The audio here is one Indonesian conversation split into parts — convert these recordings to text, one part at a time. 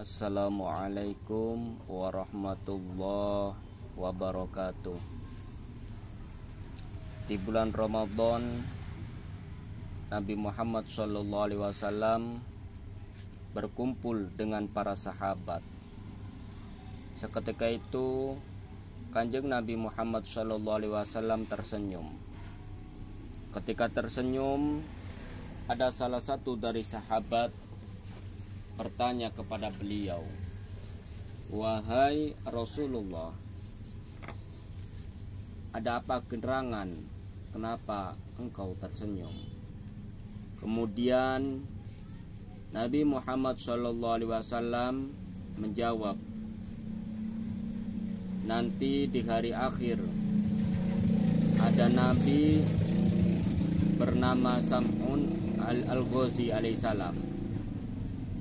Assalamualaikum warahmatullahi wabarakatuh. Di bulan Ramadan, Nabi Muhammad SAW berkumpul dengan para sahabat. Seketika itu Kanjeng Nabi Muhammad SAW tersenyum. Ketika tersenyum, ada salah satu dari sahabat bertanya kepada beliau, "Wahai Rasulullah, ada apa gerangan? Kenapa engkau tersenyum?" Kemudian Nabi Muhammad SAW menjawab, "Nanti di hari akhir ada Nabi bernama Sam'un al-Ghazi alaihissalam.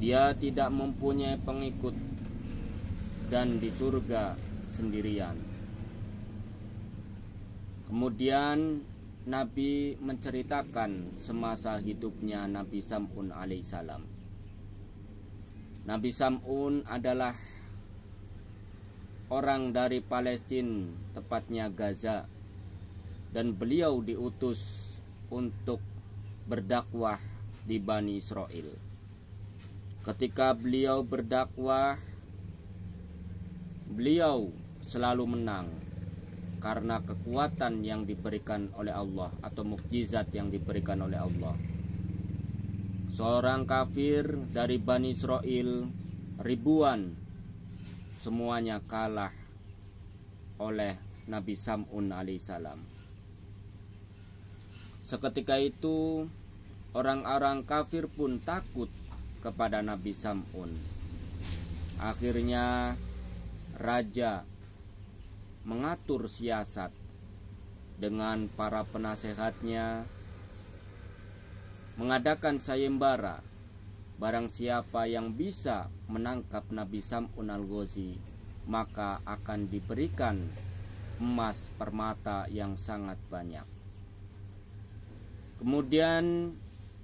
Dia tidak mempunyai pengikut dan di surga sendirian." Kemudian Nabi menceritakan semasa hidupnya Nabi Sam'un alaihissalam. Nabi Sam'un adalah orang dari Palestina, tepatnya Gaza, dan beliau diutus untuk berdakwah di Bani Israel. Ketika beliau berdakwah, beliau selalu menang karena kekuatan yang diberikan oleh Allah atau mukjizat yang diberikan oleh Allah. Seorang kafir dari Bani Israel ribuan, semuanya kalah oleh Nabi Sam'un alaihissalam. Seketika itu orang-orang kafir pun takut kepada Nabi Sam'un. Akhirnya raja mengatur siasat dengan para penasehatnya, mengadakan sayembara. Barang siapa yang bisa menangkap Nabi Sam'un al-Ghazi, maka akan diberikan emas permata yang sangat banyak. Kemudian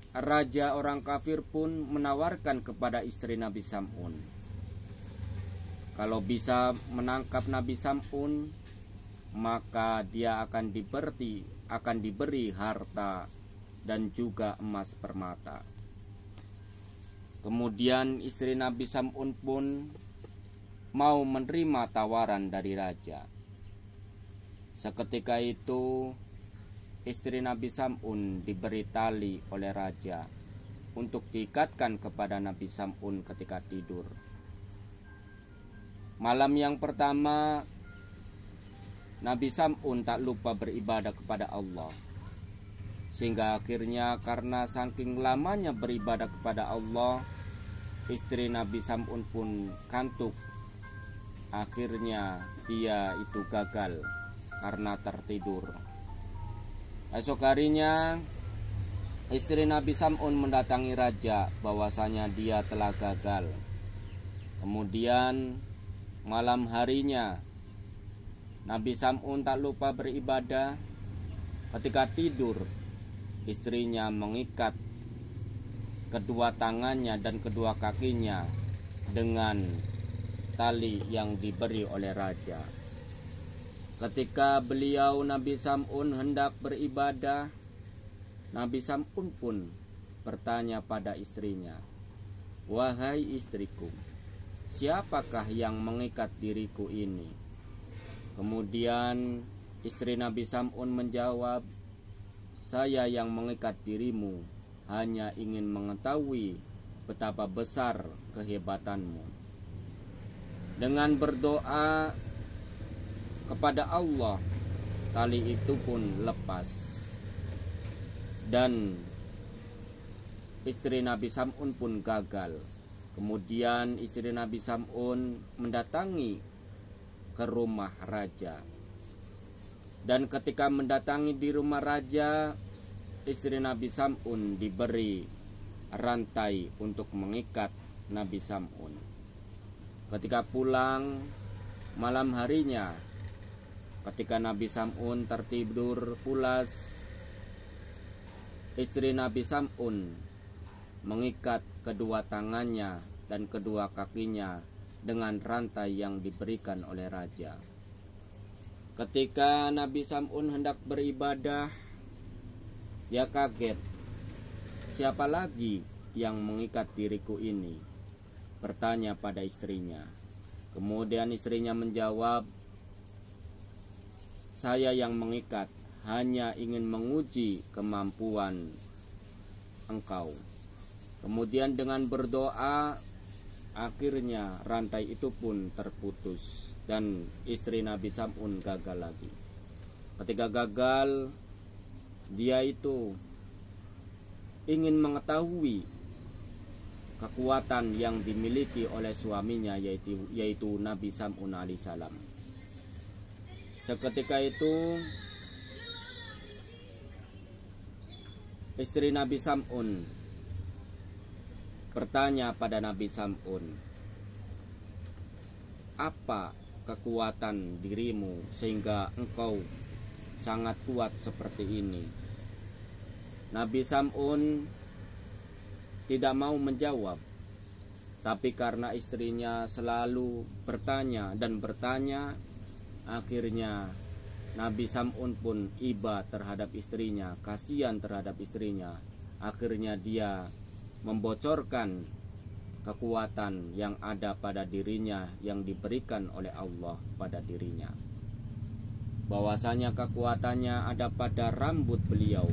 raja orang kafir pun menawarkan kepada istri Nabi Sam'un, kalau bisa menangkap Nabi Sam'un, maka dia akan diberi harta dan juga emas permata. Kemudian istri Nabi Sam'un pun mau menerima tawaran dari raja. Seketika itu istri Nabi Sam'un diberi tali oleh raja untuk diikatkan kepada Nabi Sam'un ketika tidur. Malam yang pertama, Nabi Sam'un tak lupa beribadah kepada Allah, sehingga akhirnya karena saking lamanya beribadah kepada Allah, istri Nabi Sam'un pun kantuk. Akhirnya dia itu gagal karena tertidur. Esok harinya istri Nabi Sam'un mendatangi raja bahwasanya dia telah gagal. Kemudian malam harinya Nabi Sam'un tak lupa beribadah. Ketika tidur, istrinya mengikat kedua tangannya dan kedua kakinya dengan tali yang diberi oleh raja. Ketika beliau Nabi Sam'un hendak beribadah, Nabi Sam'un pun bertanya pada istrinya, "Wahai istriku, siapakah yang mengikat diriku ini?" Kemudian istri Nabi Sam'un menjawab, "Saya yang mengikat dirimu, hanya ingin mengetahui betapa besar kehebatanmu." Dengan berdoa kepada Allah, tali itu pun lepas dan istri Nabi Sam'un pun gagal. Kemudian istri Nabi Sam'un mendatangi ke rumah raja, dan ketika mendatangi di rumah raja, istri Nabi Sam'un diberi rantai untuk mengikat Nabi Sam'un. Ketika pulang malam harinya, ketika Nabi Sam'un tertidur pulas, istri Nabi Sam'un mengikat kedua tangannya dan kedua kakinya dengan rantai yang diberikan oleh raja. Ketika Nabi Sam'un hendak beribadah, dia kaget. Siapa lagi yang mengikat diriku ini? Bertanya pada istrinya. Kemudian istrinya menjawab, saya yang mengikat, hanya ingin menguji kemampuan engkau. Kemudian dengan berdoa, akhirnya rantai itu pun terputus dan istri Nabi Sam'un gagal lagi. Ketika gagal, dia itu ingin mengetahui kekuatan yang dimiliki oleh suaminya, yaitu Nabi Sam'un alaihissalam. Seketika itu istri Nabi Sam'un bertanya pada Nabi Sam'un, apa kekuatan dirimu sehingga engkau sangat kuat seperti ini? Nabi Sam'un tidak mau menjawab, tapi karena istrinya selalu bertanya dan bertanya, akhirnya Nabi Sam'un pun iba terhadap istrinya, kasihan terhadap istrinya. Akhirnya dia membocorkan kekuatan yang ada pada dirinya, yang diberikan oleh Allah pada dirinya. Bahwasanya kekuatannya ada pada rambut beliau,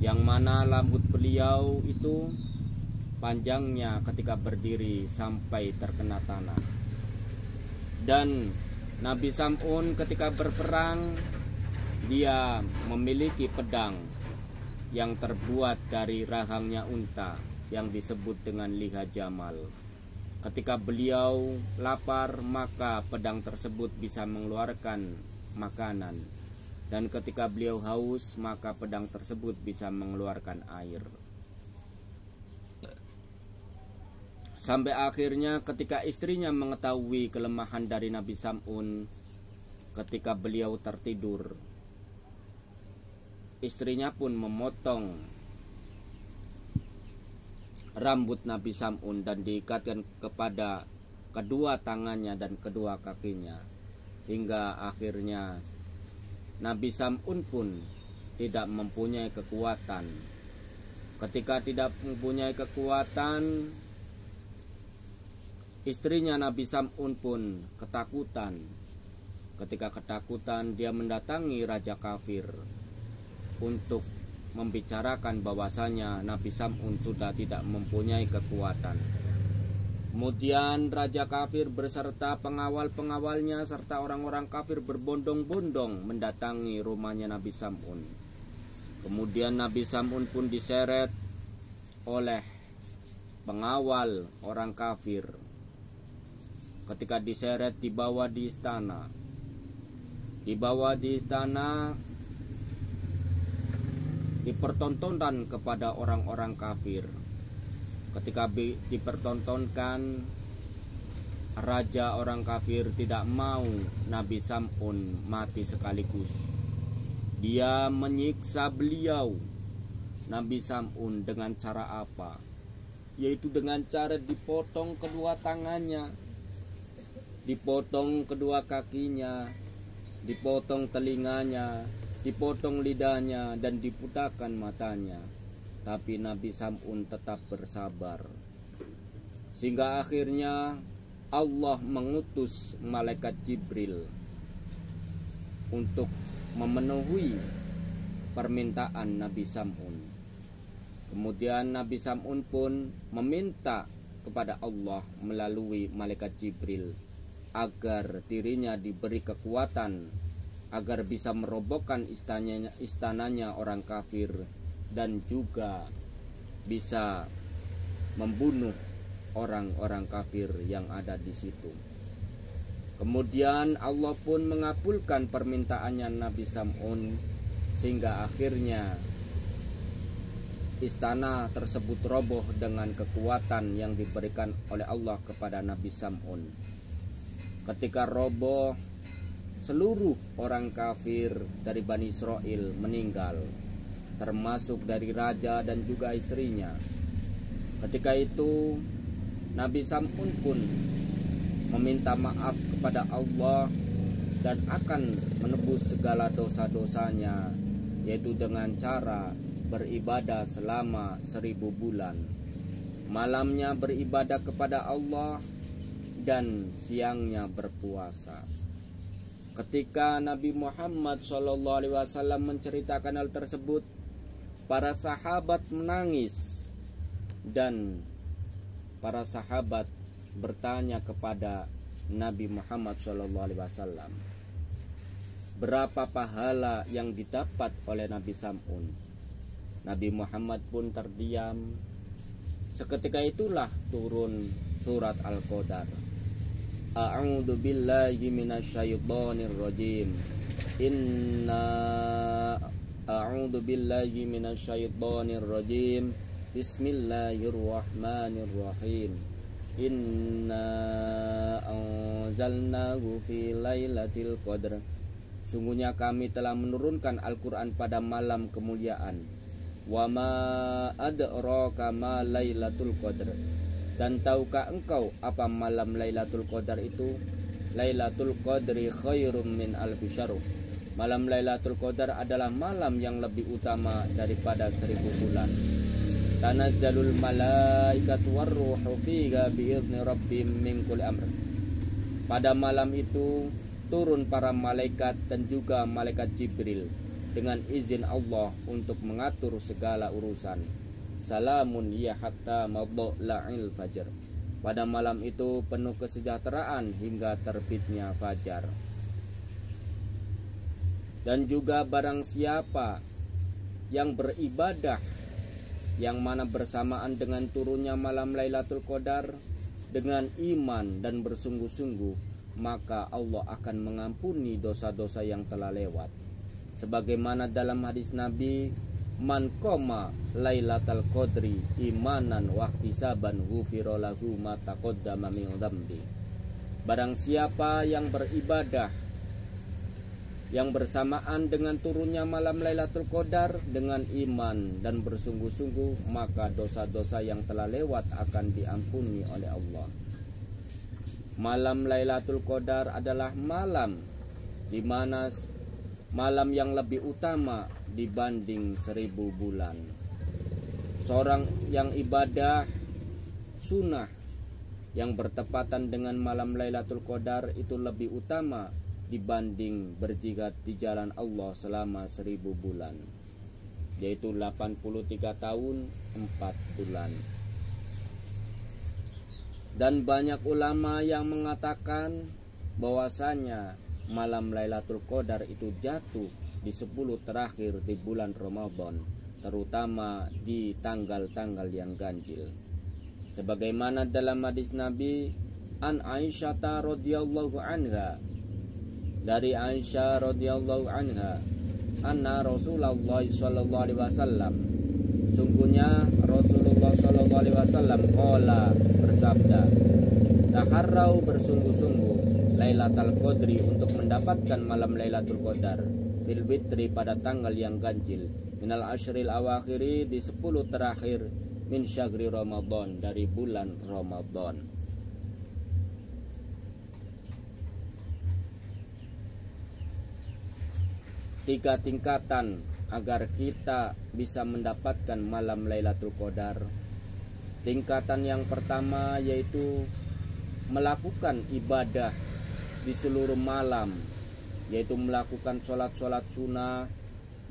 yang mana rambut beliau itu panjangnya ketika berdiri sampai terkena tanah. Dan Nabi Sam'un ketika berperang, dia memiliki pedang yang terbuat dari rahangnya unta yang disebut dengan liha jamal. Ketika beliau lapar, maka pedang tersebut bisa mengeluarkan makanan, dan ketika beliau haus, maka pedang tersebut bisa mengeluarkan air. Sampai akhirnya ketika istrinya mengetahui kelemahan dari Nabi Sam'un, ketika beliau tertidur, istrinya pun memotong rambut Nabi Sam'un dan diikatkan kepada kedua tangannya dan kedua kakinya, hingga akhirnya Nabi Sam'un pun tidak mempunyai kekuatan. Ketika tidak mempunyai kekuatan, istrinya Nabi Sam'un pun ketakutan. Ketika ketakutan, dia mendatangi raja kafir untuk membicarakan bahwasanya Nabi Sam'un sudah tidak mempunyai kekuatan. Kemudian raja kafir beserta pengawal-pengawalnya serta orang-orang kafir berbondong-bondong mendatangi rumahnya Nabi Sam'un. Kemudian Nabi Sam'un pun diseret oleh pengawal orang kafir. Ketika diseret, dibawa di istana. Dipertontonkan kepada orang-orang kafir. Ketika dipertontonkan, raja orang kafir tidak mau Nabi Sam'un mati sekaligus. Dia menyiksa beliau, Nabi Sam'un, dengan cara apa? Yaitu dengan cara dipotong kedua tangannya, dipotong kedua kakinya, dipotong telinganya, dipotong lidahnya, dan diputakan matanya. Tapi Nabi Sam'un tetap bersabar, sehingga akhirnya Allah mengutus malaikat Jibril untuk memenuhi permintaan Nabi Sam'un. Kemudian Nabi Sam'un pun meminta kepada Allah melalui malaikat Jibril agar dirinya diberi kekuatan, agar bisa merobohkan istananya orang kafir, dan juga bisa membunuh orang-orang kafir yang ada di situ. Kemudian Allah pun mengabulkan permintaannya Nabi Sam'un, sehingga akhirnya istana tersebut roboh dengan kekuatan yang diberikan oleh Allah kepada Nabi Sam'un. Ketika roboh, seluruh orang kafir dari Bani Israel meninggal, termasuk dari raja dan juga istrinya. Ketika itu Nabi Sam'un pun meminta maaf kepada Allah dan akan menebus segala dosa-dosanya, yaitu dengan cara beribadah selama 1000 bulan. Malamnya beribadah kepada Allah dan siangnya berpuasa. Ketika Nabi Muhammad SAW menceritakan hal tersebut, para sahabat menangis dan para sahabat bertanya kepada Nabi Muhammad SAW, berapa pahala yang didapat oleh Nabi Sam'un? Nabi Muhammad pun terdiam. Seketika itulah turun surat Al-Qadar. A'udzu billahi minasyaitonir rajim. A'udzu billahi minasyaitonir rajim. Bismillahirrahmanirrahim. Inna anzalnahu fi lailatul qadr. Sungguhnya kami telah menurunkan Al-Qur'an pada malam kemuliaan. Wa ma adraka ma lailatul qadr. Dan tahukah engkau apa malam Lailatul Qadar itu? Lailatul Qadri khairum min alfi syahr. Malam Lailatul Qadar adalah malam yang lebih utama daripada 1000 bulan. Tanazzalul malaikatu warruhu fiha bi'izni rabbihim min kulli amr. Pada malam itu turun para malaikat dan juga malaikat Jibril dengan izin Allah untuk mengatur segala urusan. Salamun ya hatta madla'il fajar. Pada malam itu penuh kesejahteraan hingga terbitnya fajar. Dan juga barang siapa yang beribadah yang mana bersamaan dengan turunnya malam Lailatul Qadar dengan iman dan bersungguh-sungguh, maka Allah akan mengampuni dosa-dosa yang telah lewat. Sebagaimana dalam hadis Nabi, man qoma lailatal qadri imanan wa ihtisaban ghufira lahu ma taqaddama min dzambi. Barang siapa yang beribadah yang bersamaan dengan turunnya malam Lailatul Qadar dengan iman dan bersungguh-sungguh, maka dosa-dosa yang telah lewat akan diampuni oleh Allah. Malam Lailatul Qadar adalah malam di mana malam yang lebih utama dibanding 1000 bulan. Seorang yang ibadah sunnah yang bertepatan dengan malam Lailatul Qadar itu lebih utama dibanding berjihad di jalan Allah selama 1000 bulan, yaitu 83 tahun 4 bulan. Dan banyak ulama yang mengatakan bahwasanya malam Lailatul Qadar itu jatuh di 10 terakhir di bulan Ramadan, terutama di tanggal-tanggal yang ganjil. Sebagaimana dalam hadis Nabi an Aisyah radhiyallahu anha, dari Aisyah radhiyallahu anha, anna Rasulullah sallallahu alaihi wasallam, sungguhnya Rasulullah sallallahu alaihi wasallam qala, bersabda, taharrau, bersungguh-sungguh Lailatul Qadri untuk mendapatkan malam Lailatul Qadar fil witri pada tanggal yang ganjil minal ashril awakhiri di 10 terakhir min syahri Ramadan dari bulan Ramadan. Tiga tingkatan agar kita bisa mendapatkan malam Lailatul Qadar. Tingkatan yang pertama yaitu melakukan ibadah di seluruh malam, yaitu melakukan sholat-sholat sunnah,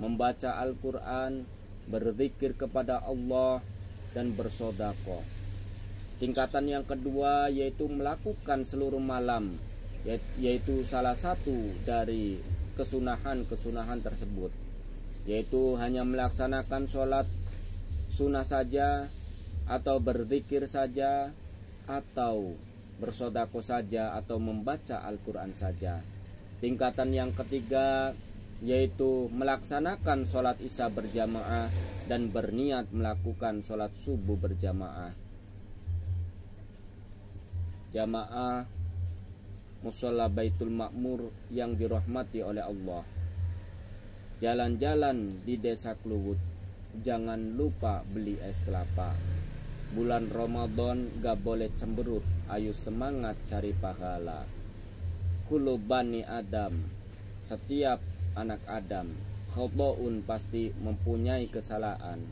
membaca Al-Quran, berzikir kepada Allah, dan bersedekah. Tingkatan yang kedua yaitu melakukan seluruh malam, yaitu salah satu dari kesunahan-kesunahan tersebut, yaitu hanya melaksanakan sholat sunnah saja, atau berzikir saja, atau bersedekah saja, atau membaca Al-Quran saja. Tingkatan yang ketiga yaitu melaksanakan sholat isya berjamaah dan berniat melakukan sholat subuh berjamaah. Jamaah musholla Baitul Ma'mur yang dirahmati oleh Allah. Jalan-jalan di desa Kluwut, jangan lupa beli es kelapa. Bulan Ramadan gak boleh cemberut, ayo semangat cari pahala. Kullu bani Adam, setiap anak Adam, khotoun pasti mempunyai kesalahan.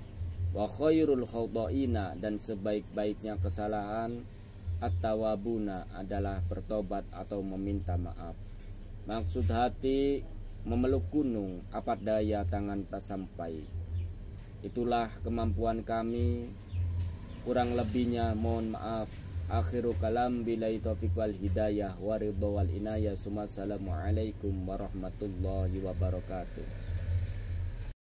Wa khairul khotoina, dan sebaik-baiknya kesalahan at-tawabuna adalah bertobat atau meminta maaf. Maksud hati memeluk gunung, apa daya tangan tak sampai. Itulah kemampuan kami, kurang lebihnya mohon maaf. Akhiru kalam billahi taufiq wal hidayah wa ridha wal inayah. Assalamualaikum warahmatullahi wabarakatuh.